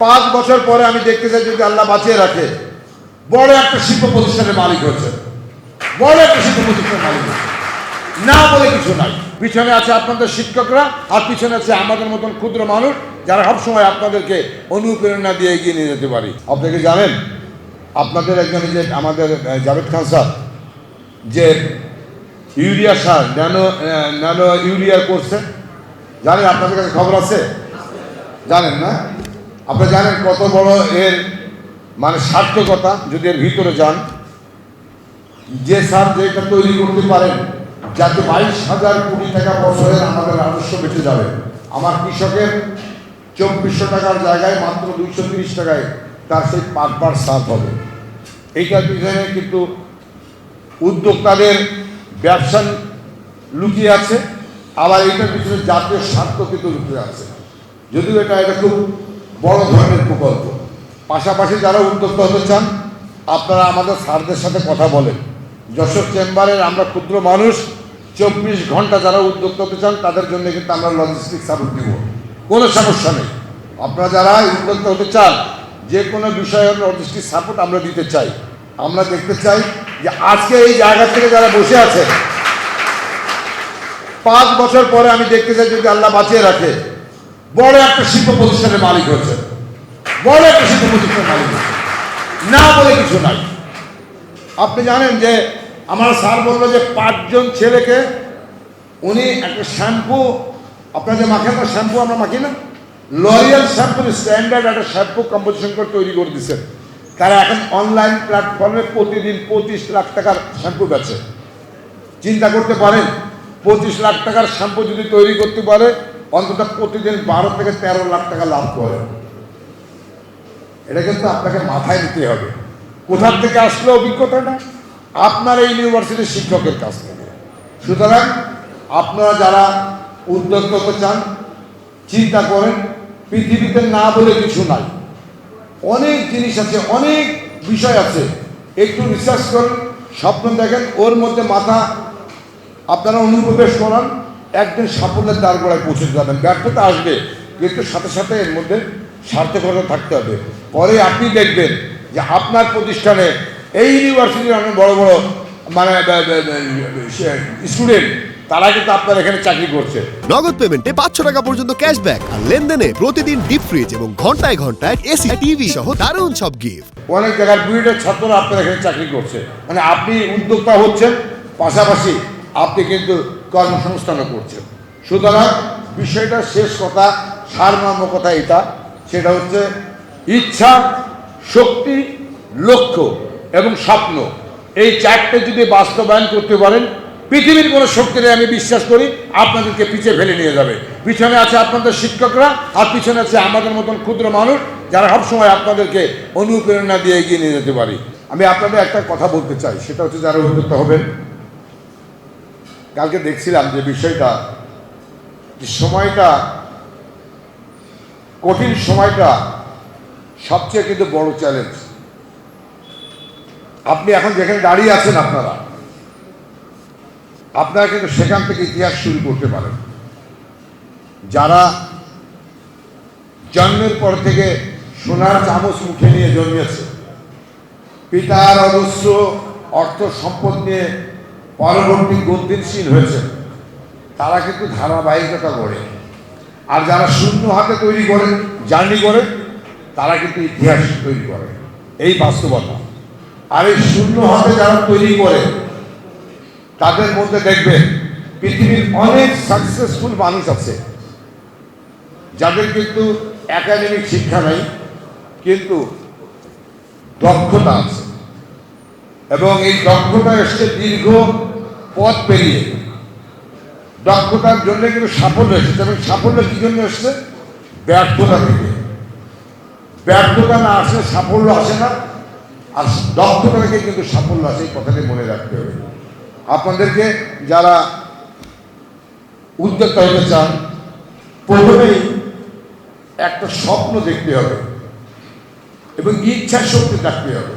5 বছর পরে আমি দেখতে চাই যদি আল্লাহ বাঁচিয়ে রাখে বড় একটা শিল্প প্রতিষ্ঠানের মালিক হয়েছে, বড় একটা শিল্প প্রতিষ্ঠানের মালিক হয়েছে, না বলে কিছু নাই। পিছনে আছে আপনাদের শিক্ষকরা, আর পিছনে আছে আমাদের মতন ক্ষুদ্র মানুষ যারা সবসময় আপনাদেরকে অনুপ্রেরণা দিয়ে এগিয়ে নিয়ে যেতে পারি। আপনাকে জানেন, আপনাদের একজন যে আমাদের জাভেদ খান স্যার যে ইউরিয়া সার ন্যানো ইউরিয়া করছে, জানেন? আপনাদের কাছে খবর আছে? জানেন না? আপনারা জানেন কত বড় এর মানে সার্থকতা যদি এর ভিতরে যান। যে সার যেটা তৈরি করতে পারেন যাতে 22,000 কোটি টাকা বছরের আমাদের রাজস্ব বেঁচে যাবে। আমার কৃষকের 2400 টাকার জায়গায় মাত্র 230 টাকায় তার সেই 5 বার সার হবে। এইটার পিছনে কিন্তু উদ্যোক্তাদের ব্যবসা লুকিয়ে আছে, আবার এইটার পিছনে জাতীয় স্বার্থ কিন্তু লুকিয়ে আছে। যদিও এটা খুব বড় ধরনের প্রকল্প। পাশাপাশি যারা উদ্যোক্তা হতে চান আপনারা আমাদের স্যারদের সাথে কথা বলেন। যশোর চেম্বারের আমরা ক্ষুদ্র মানুষ 24 ঘন্টা যারা উদ্যোক্তা হতে চান তাদের জন্য কিন্তু আমরা লজিস্টিক সাপোর্ট দিব, কোনো সমস্যা নেই। আপনারা যারা উদ্যোক্তা হতে চান যে কোনো বিষয়ে লজিস্টিক সাপোর্ট আমরা দিতে চাই। আমরা দেখতে চাই যে আজকে এই জায়গা থেকে যারা বসে আছে 5 বছর পরে আমি দেখতে চাই যদি আল্লাহ বাঁচিয়ে রাখে বড় একটা শিল্প প্রতিষ্ঠানের মালিক হয়েছে, বড় একটা শিল্প প্রতিষ্ঠানের মালিক হয়েছে, না বলে কিছু নাই। আপনি জানেন যে আমার স্যার বললো যে 5 জন ছেলেকে উনি একটা শ্যাম্পু, আপনারা যে মাখেন না শ্যাম্পু, আমরা মাখি না, লরিয়াল শ্যাম্পুর স্ট্যান্ডার্ড একটা শ্যাম্পু কম্পোজিশন করে তৈরি করে দিচ্ছেন। তারা এখন অনলাইন প্ল্যাটফর্মে প্রতিদিন 25 লাখ টাকার শ্যাম্পু বেচে। চিন্তা করতে পারেন 25 লাখ টাকার শ্যাম্পু যদি তৈরি করতে পারে অন্তত প্রতিদিন 12 থেকে 13 লাখ টাকা লাভ করে। এটা কিন্তু আপনাকে মাথায় নিতে হবে। কোথা থেকে আসলো অভিজ্ঞতাটা? আপনার এই ইউনিভার্সিটির শিক্ষকের কাছ থেকে। সুতরাং আপনারা যারা উদ্যোক্তা হতে চান চিন্তা করেন, পৃথিবীতে না বলে কিছু নাই, অনেক জিনিস আছে, অনেক বিষয় আছে। একটু রিসার্চ করেন, স্বপ্ন দেখেন, ওর মধ্যে মাথা আপনারা অনুপ্রবেশ করান, একদিন সাফল্যের দ্বার গোড়ায় পৌঁছে যাবেন। ব্যর্থতা আসবে কিন্তু সাথে সাথে এর মধ্যে সার্থকতা থাকতে হবে। পরে আপনি দেখবেন যে আপনার প্রতিষ্ঠানে এই ইউনিভার্সিটির অনেক বড় বড় মানে স্টুডেন্ট তারা কিন্তু আপনার এখানে চাকরি করছে। নগদ পেমেন্টে 500 টাকা পর্যন্ত ক্যাশব্যাক, আর লেনদেনে প্রতিদিন ডিপ ফ্রিজ এবং ঘন্টায় ঘন্টায় এসি টিভি সহ দারুণ সব গিফট। অনেক জায়গার বুয়েটের ছাত্ররা আপনার এখানে চাকরি করছে। মানে আপনি উদ্যোক্তা হচ্ছেন, পাশাপাশি আপনি কিন্তু কর্মসংস্থানও করছেন। সুতরাং বিষয়টা শেষ কথা, সারমর্ম কথা এটা, সেটা হচ্ছে ইচ্ছা, শক্তি, লক্ষ্য এবং স্বপ্ন, এই 4টে যদি বাস্তবায়ন করতে পারেন পৃথিবীর কোনো শক্তিরে আমি বিশ্বাস করি আপনাদেরকে পিছিয়ে ফেলে নিয়ে যাবে। পিছনে আছে আপনাদের শিক্ষকরা, আর পিছনে আছে আমাদের মতন ক্ষুদ্র মানুষ যারা সবসময় আপনাদেরকে অনুপ্রেরণা দিয়ে এগিয়ে নিয়ে যেতে পারি। আমি আপনাদের একটা কথা বলতে চাই, সেটা হচ্ছে যারা উদ্যোক্তা হবেন, কালকে দেখছিলাম যে বিষয়টা, সময়টা কঠিন, সময়টা সবচেয়ে কিন্তু বড় চ্যালেঞ্জ। আপনি এখন যেখানে দাঁড়িয়ে আছেন আপনারা কিন্তু সেখান থেকে ইতিহাস শুরু করতে পারেন। যারা জন্মের পর থেকে সোনার চামচ মুখে নিয়ে জন্মেছে, পিতার অজস্র অর্থ সম্পদ নিয়ে পরবর্তী গতিশীল হয়েছে, তারা কিন্তু ধারাবাহিকতা গড়ে। আর যারা শূন্য হাতে তৈরি করে, জার্নি করে, তারা কিন্তু ইতিহাস তৈরি করে। এই বাস্তবতা। আর এই শূন্য হাতে যারা তৈরি করে তাদের মধ্যে দেখবেন পৃথিবীর অনেক সাকসেসফুল মানুষ আছে যাদের কিন্তু একাডেমিক শিক্ষা নেই, কিন্তু দক্ষতা আছে, এবং এই দক্ষতা এসছে দীর্ঘ পথ পেরিয়ে। দক্ষতার জন্য কিন্তু সাফল্য এসেছে, এবং সাফল্য কি জন্য এসছে? ব্যর্থতা থেকে। ব্যর্থতা না আসলে সাফল্য আসে না, আর দক্ষতা থেকে কিন্তু সাফল্য আসে, এই কথাটি মনে রাখতে হবে। আপনাদেরকে যারা উদ্যোক্তা হতে চান প্রথমেই একটা স্বপ্ন দেখতে হবে এবং ইচ্ছা শক্তি থাকতে হবে।